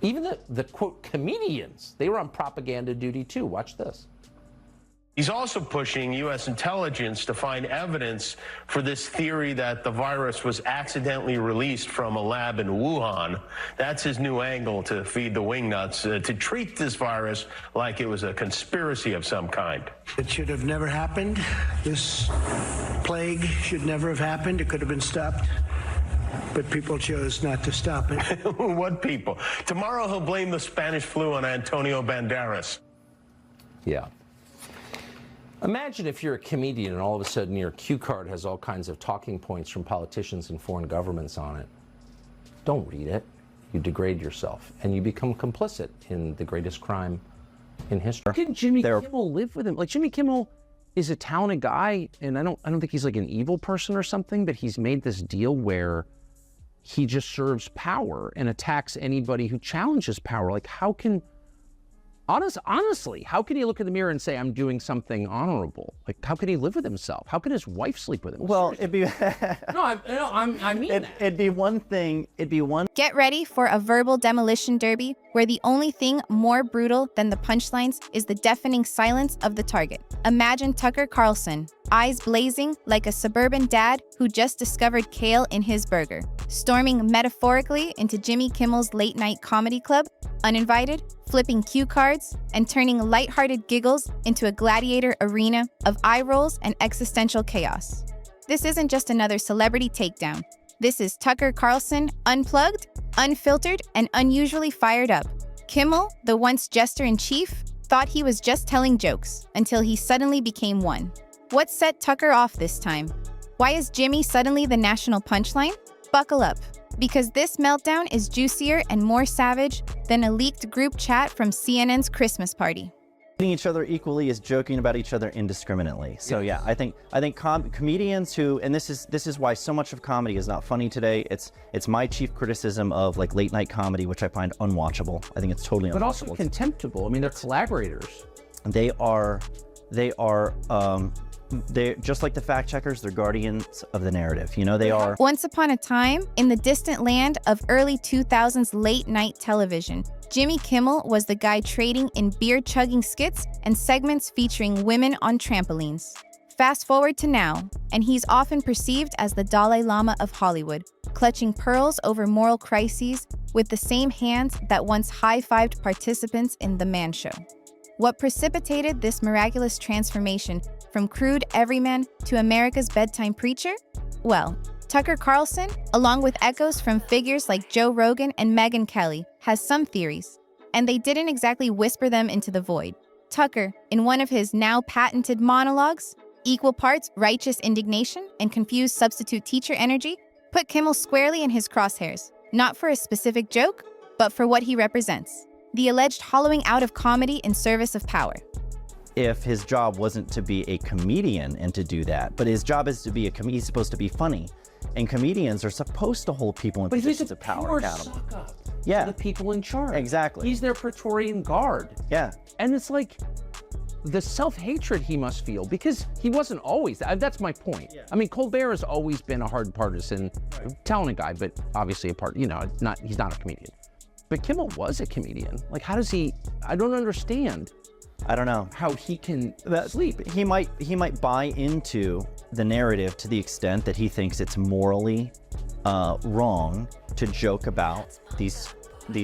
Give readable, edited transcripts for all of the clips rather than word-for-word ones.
Even the quote, comedians, they were on propaganda duty too. Watch this. He's also pushing U.S. intelligence to find evidence for this theory that the virus was accidentally released from a lab in Wuhan. That's his new angle to feed the wingnuts, to treat this virus like it was a conspiracy of some kind. It should have never happened. This plague should never have happened. It could have been stopped. But people chose not to stop it. What people? Tomorrow he'll blame the Spanish flu on Antonio Banderas. Yeah. Imagine if you're a comedian and all of a sudden your cue card has all kinds of talking points from politicians and foreign governments on it. Don't read it. You degrade yourself and you become complicit in the greatest crime in history. How can Jimmy Kimmel live with him? Like, Jimmy Kimmel is a talented guy, and I don't think he's like an evil person or something, but he's made this deal where he just serves power and attacks anybody who challenges power. Like, how can, honestly, how can he look in the mirror and say, I'm doing something honorable? Like, how can he live with himself? How can his wife sleep with him? Well, it'd be... I mean it'd be one thing, Get ready for a verbal demolition derby where the only thing more brutal than the punchlines is the deafening silence of the target. Imagine Tucker Carlson, eyes blazing like a suburban dad who just discovered kale in his burger, storming metaphorically into Jimmy Kimmel's late-night comedy club, uninvited, flipping cue cards, and turning lighthearted giggles into a gladiator arena of eye rolls and existential chaos. This isn't just another celebrity takedown. This is Tucker Carlson, unplugged, unfiltered, and unusually fired up. Kimmel, the once jester-in-chief, thought he was just telling jokes until he suddenly became one. What set Tucker off this time? Why is Jimmy suddenly the national punchline? Buckle up, because this meltdown is juicier and more savage than a leaked group chat from CNN's Christmas party. each other equally is joking about each other indiscriminately. So yeah, I think comedians who, and this is why so much of comedy is not funny today. It's my chief criticism of like late night comedy, which I find unwatchable. I think it's totally unwatchable. But also contemptible. I mean, they're collaborators. They're just like the fact checkers, they're guardians of the narrative. You know, they are. Once upon a time, in the distant land of early 2000s late night television, Jimmy Kimmel was the guy trading in beer-chugging skits and segments featuring women on trampolines. Fast forward to now, and he's often perceived as the Dalai Lama of Hollywood, clutching pearls over moral crises with the same hands that once high-fived participants in The Man Show. What precipitated this miraculous transformation from crude everyman to America's bedtime preacher? Well, Tucker Carlson, along with echoes from figures like Joe Rogan and Megyn Kelly, has some theories, and they didn't exactly whisper them into the void. Tucker, in one of his now patented monologues, equal parts righteous indignation and confused substitute teacher energy, put Kimmel squarely in his crosshairs, not for a specific joke, but for what he represents. The alleged hollowing out of comedy in service of power. If his job wasn't to be a comedian and to do that, but his job is to be he's supposed to be funny. And comedians are supposed to hold people in positions of power accountable. Suck up Yeah. to the people in charge. Exactly. He's their Praetorian guard. Yeah. And it's like the self-hatred he must feel, because he wasn't always, that's my point. Yeah. I mean, Colbert has always been a hard partisan, talented guy, but obviously he's not a comedian. But Kimmel was a comedian. Like, how does he, I don't understand. I don't know how he can sleep. He might buy into the narrative to the extent that he thinks it's morally wrong to joke about these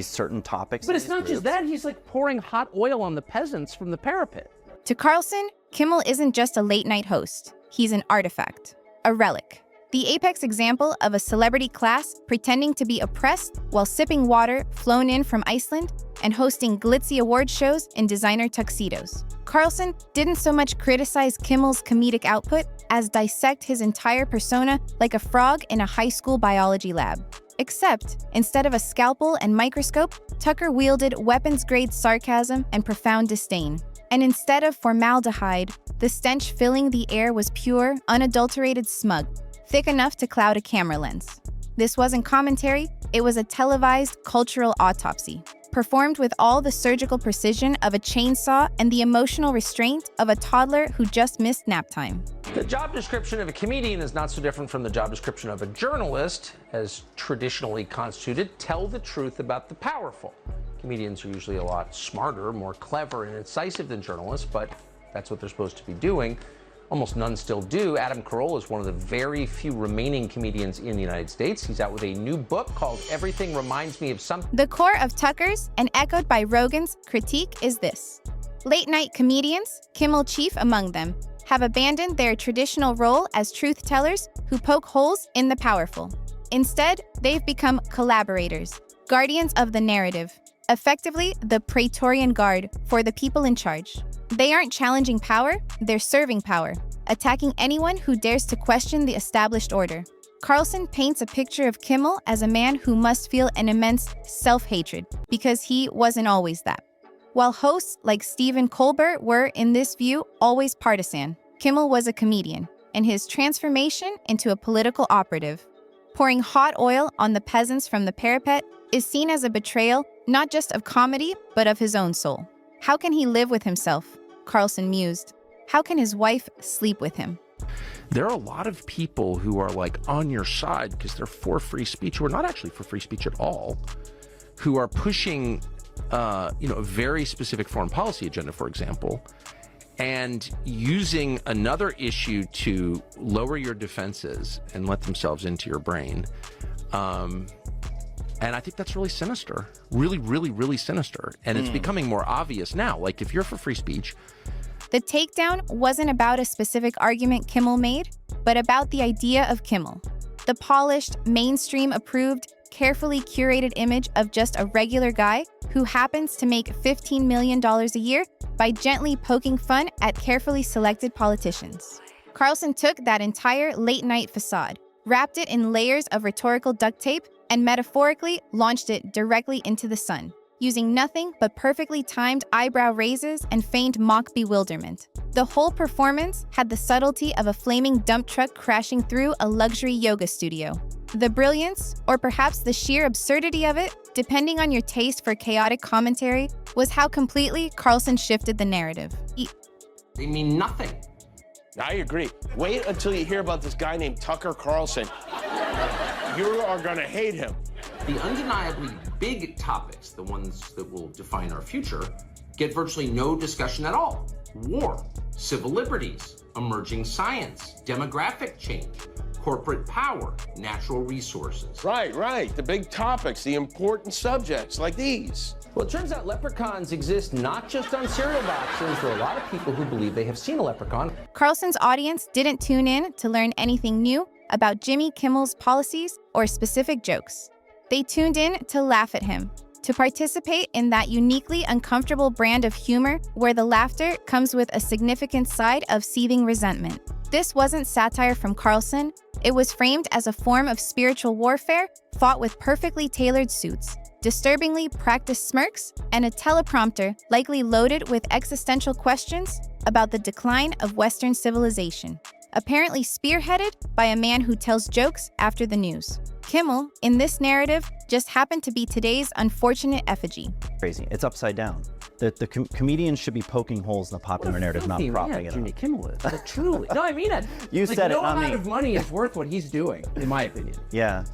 certain topics. But it's not just that. He's like pouring hot oil on the peasants from the parapet. To Carlson, Kimmel isn't just a late-night host. He's an artifact, a relic. The apex example of a celebrity class pretending to be oppressed while sipping water flown in from Iceland and hosting glitzy award shows in designer tuxedos. Carlson didn't so much criticize Kimmel's comedic output as dissect his entire persona like a frog in a high school biology lab. Except, instead of a scalpel and microscope, Tucker wielded weapons-grade sarcasm and profound disdain. And instead of formaldehyde, the stench filling the air was pure, unadulterated smug, thick enough to cloud a camera lens. This wasn't commentary, it was a televised cultural autopsy, performed with all the surgical precision of a chainsaw and the emotional restraint of a toddler who just missed nap time. The job description of a comedian is not so different from the job description of a journalist, as traditionally constituted. Tell the truth about the powerful. Comedians are usually a lot smarter, more clever, and incisive than journalists, but that's what they're supposed to be doing. Almost none still do. Adam Carolla is one of the very few remaining comedians in the United States. He's out with a new book called Everything Reminds Me of Something. The core of Tucker's, and echoed by Rogan's, critique is this. Late-night comedians, Kimmel chief among them, have abandoned their traditional role as truth-tellers who poke holes in the powerful. Instead, they've become collaborators, guardians of the narrative, effectively the Praetorian Guard for the people in charge. They aren't challenging power, they're serving power, attacking anyone who dares to question the established order. Carlson paints a picture of Kimmel as a man who must feel an immense self-hatred because he wasn't always that. While hosts like Stephen Colbert were, in this view, always partisan, Kimmel was a comedian, and his transformation into a political operative, pouring hot oil on the peasants from the parapet, is seen as a betrayal not just of comedy, but of his own soul. How can he live with himself? Carlson mused. How can his wife sleep with him? There are a lot of people who are like on your side because they're for free speech, who are not actually for free speech at all, who are pushing, a very specific foreign policy agenda, for example, and using another issue to lower your defenses and let themselves into your brain. And I think that's really sinister, really, really, really sinister. And it's becoming more obvious now. Like, if you're for free speech. The takedown wasn't about a specific argument Kimmel made, but about the idea of Kimmel. The polished, mainstream-approved, carefully curated image of just a regular guy who happens to make $15 million a year by gently poking fun at carefully selected politicians. Carlson took that entire late-night facade, wrapped it in layers of rhetorical duct tape, and metaphorically launched it directly into the sun, using nothing but perfectly timed eyebrow raises and feigned mock bewilderment. The whole performance had the subtlety of a flaming dump truck crashing through a luxury yoga studio. The brilliance, or perhaps the sheer absurdity of it, depending on your taste for chaotic commentary, was how completely Carlson shifted the narrative. They mean nothing. I agree. Wait until you hear about this guy named Tucker Carlson. You are gonna hate him. The undeniably big topics, the ones that will define our future, get virtually no discussion at all. War, civil liberties, emerging science, demographic change, corporate power, natural resources. Right. The big topics, the important subjects like these. Well, it turns out leprechauns exist not just on cereal boxes. There are a lot of people who believe they have seen a leprechaun. Carlson's audience didn't tune in to learn anything new about Jimmy Kimmel's policies or specific jokes. They tuned in to laugh at him, to participate in that uniquely uncomfortable brand of humor where the laughter comes with a significant side of seething resentment. This wasn't satire from Carlson. It was framed as a form of spiritual warfare fought with perfectly tailored suits, disturbingly practiced smirks, and a teleprompter likely loaded with existential questions about the decline of Western civilization, apparently spearheaded by a man who tells jokes after the news. Kimmel, in this narrative, just happened to be today's unfortunate effigy. Crazy. It's upside down. The comedians should be poking holes in the popular narrative, not propping it Jimmy up. Kimmel is. Like, truly. No, I mean it. You said it, no not amount me. of money is worth what he's doing, in my opinion. Yeah,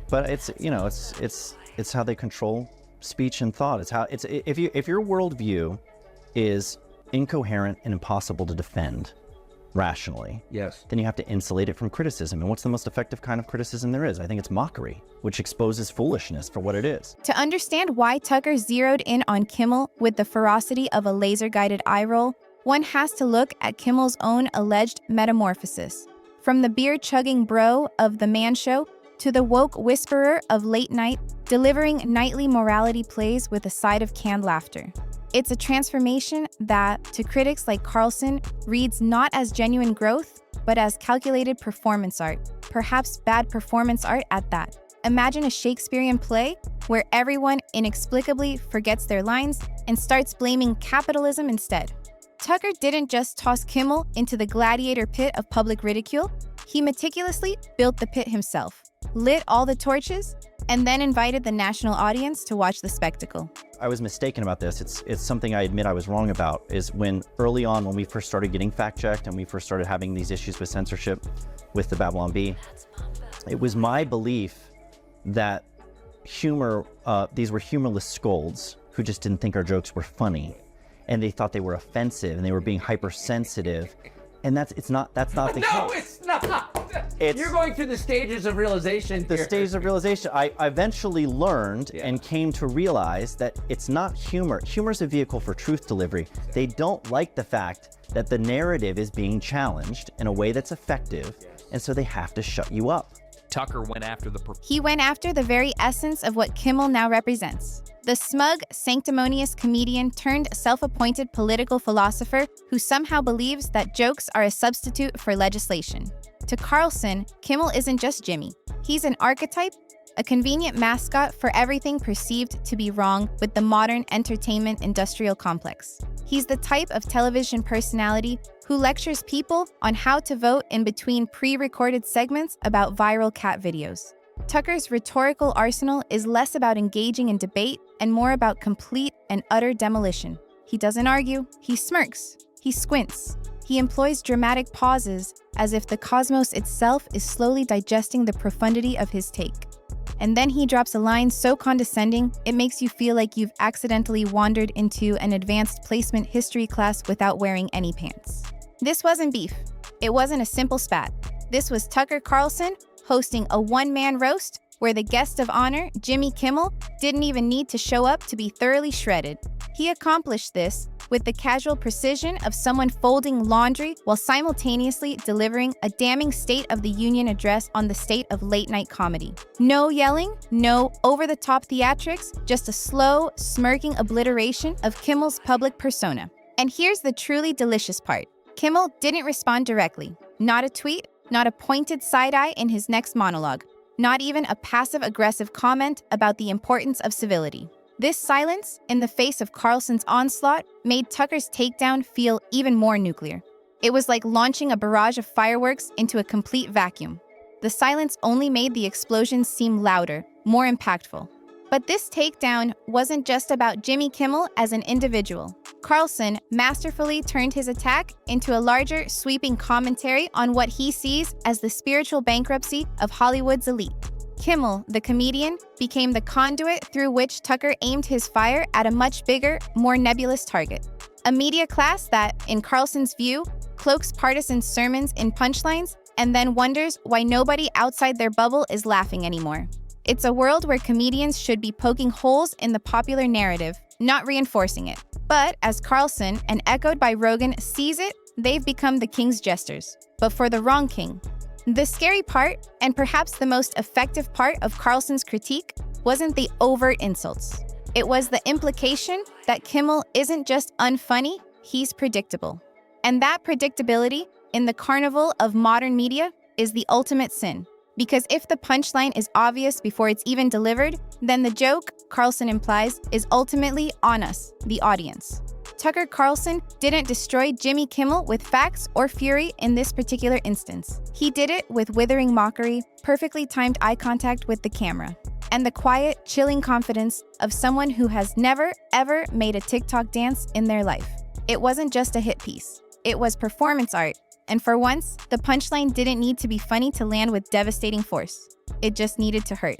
but it's how they control speech and thought. If your worldview is incoherent and impossible to defend rationally, Yes. then you have to insulate it from criticism. And what's the most effective kind of criticism there is? I think it's mockery, which exposes foolishness for what it is. To understand why Tucker zeroed in on Kimmel with the ferocity of a laser-guided eye roll, one has to look at Kimmel's own alleged metamorphosis. From the beer-chugging bro of The Man Show to the woke whisperer of late night, delivering nightly morality plays with a side of canned laughter. It's a transformation that, to critics like Carlson, reads not as genuine growth, but as calculated performance art, perhaps bad performance art at that. Imagine a Shakespearean play where everyone inexplicably forgets their lines and starts blaming capitalism instead. Tucker didn't just toss Kimmel into the gladiator pit of public ridicule, he meticulously built the pit himself, lit all the torches, and then invited the national audience to watch the spectacle. I was mistaken about this. It's something I admit I was wrong about, is when early on when we first started getting fact-checked and we first started having these issues with censorship with the Babylon Bee, it was my belief that humor, these were humorless scolds who just didn't think our jokes were funny, and they thought they were offensive and they were being hypersensitive, and that's not the No, case. it's not. It's- You're going through the stages of realization. The here. stage of realization. I eventually learned and came to realize that it's not humor. Humor's a vehicle for truth delivery. They don't like the fact that the narrative is being challenged in a way that's effective, and so they have to shut you up. Tucker went after the He went after the very essence of what Kimmel now represents. The smug, sanctimonious comedian turned self-appointed political philosopher who somehow believes that jokes are a substitute for legislation. To Carlson, Kimmel isn't just Jimmy. He's an archetype, a convenient mascot for everything perceived to be wrong with the modern entertainment industrial complex. He's the type of television personality who lectures people on how to vote in between pre-recorded segments about viral cat videos. Tucker's rhetorical arsenal is less about engaging in debate and more about complete and utter demolition. He doesn't argue, he smirks, he squints. He employs dramatic pauses as if the cosmos itself is slowly digesting the profundity of his take. And then he drops a line so condescending, it makes you feel like you've accidentally wandered into an advanced placement history class without wearing any pants. This wasn't beef. It wasn't a simple spat. This was Tucker Carlson hosting a one-man roast where the guest of honor, Jimmy Kimmel, didn't even need to show up to be thoroughly shredded. He accomplished this with the casual precision of someone folding laundry while simultaneously delivering a damning State of the Union address on the state of late-night comedy. No yelling, no over-the-top theatrics, just a slow, smirking obliteration of Kimmel's public persona. And here's the truly delicious part. Kimmel didn't respond directly. Not a tweet, not a pointed side-eye in his next monologue, not even a passive-aggressive comment about the importance of civility. This silence, in the face of Carlson's onslaught, made Tucker's takedown feel even more nuclear. It was like launching a barrage of fireworks into a complete vacuum. The silence only made the explosions seem louder, more impactful. But this takedown wasn't just about Jimmy Kimmel as an individual. Carlson masterfully turned his attack into a larger, sweeping commentary on what he sees as the spiritual bankruptcy of Hollywood's elite. Kimmel, the comedian, became the conduit through which Tucker aimed his fire at a much bigger, more nebulous target. A media class that, in Carlson's view, cloaks partisan sermons in punchlines and then wonders why nobody outside their bubble is laughing anymore. It's a world where comedians should be poking holes in the popular narrative, not reinforcing it. But as Carlson, and echoed by Rogan, sees it, they've become the king's jesters, but for the wrong king. The scary part, and perhaps the most effective part of Carlson's critique, wasn't the overt insults. It was the implication that Kimmel isn't just unfunny, he's predictable. And that predictability, in the carnival of modern media, is the ultimate sin. Because if the punchline is obvious before it's even delivered, then the joke, Carlson implies, is ultimately on us, the audience. Tucker Carlson didn't destroy Jimmy Kimmel with facts or fury in this particular instance. He did it with withering mockery, perfectly timed eye contact with the camera, and the quiet, chilling confidence of someone who has never, ever made a TikTok dance in their life. It wasn't just a hit piece. It was performance art. And for once, the punchline didn't need to be funny to land with devastating force. It just needed to hurt.